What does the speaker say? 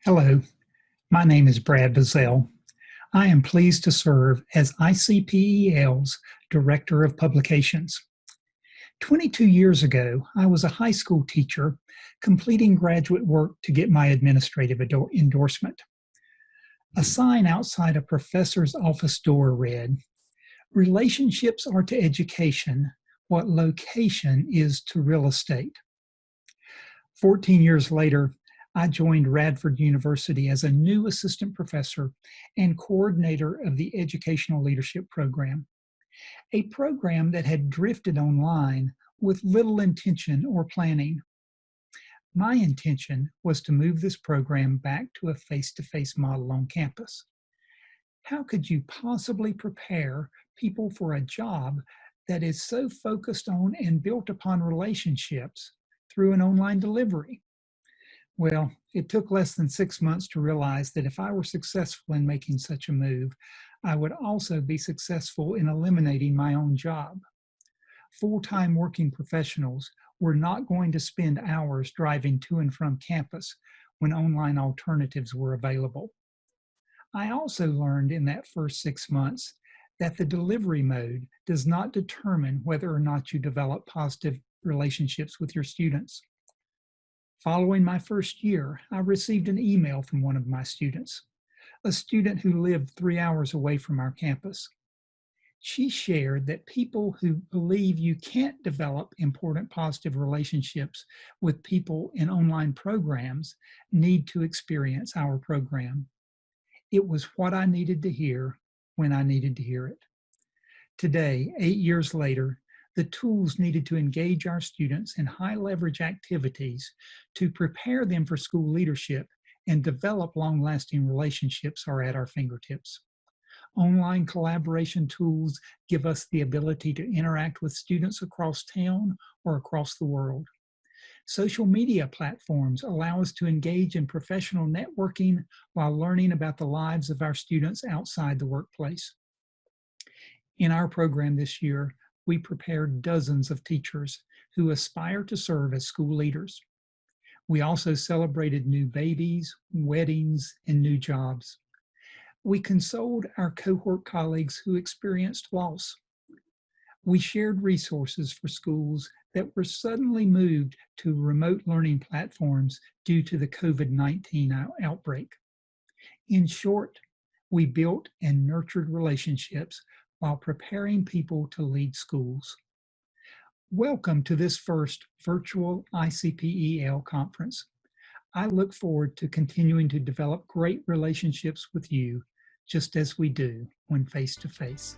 Hello, my name is Brad Bizzell. I am pleased to serve as ICPEL's Director of Publications. 22 years ago, I was a high school teacher completing graduate work to get my administrative endorsement. A sign outside a professor's office door read, "Relationships are to education what location is to real estate." 14 years later, I joined Radford University as a new assistant professor and coordinator of the Educational Leadership Program, a program that had drifted online with little intention or planning. My intention was to move this program back to a face-to-face model on campus. How could you possibly prepare people for a job that is so focused on and built upon relationships through an online delivery? Well, it took less than 6 months to realize that if I were successful in making such a move, I would also be successful in eliminating my own job. Full-time working professionals were not going to spend hours driving to and from campus when online alternatives were available. I also learned in that first 6 months that the delivery mode does not determine whether or not you develop positive relationships with your students. Following my first year, I received an email from one of my students, a student who lived 3 hours away from our campus. She shared that people who believe you can't develop important positive relationships with people in online programs need to experience our program. It was what I needed to hear when I needed to hear it. Today, 8 years later, the tools needed to engage our students in high leverage activities to prepare them for school leadership and develop long-lasting relationships are at our fingertips. Online collaboration tools give us the ability to interact with students across town or across the world. Social media platforms allow us to engage in professional networking while learning about the lives of our students outside the workplace. In our program this year, we prepared dozens of teachers who aspire to serve as school leaders. We also celebrated new babies, weddings, and new jobs. We consoled our cohort colleagues who experienced loss. We shared resources for schools that were suddenly moved to remote learning platforms due to the COVID-19 outbreak. In short, we built and nurtured relationships while preparing people to lead schools. Welcome to this first virtual ICPEL conference. I look forward to continuing to develop great relationships with you, just as we do when face to face.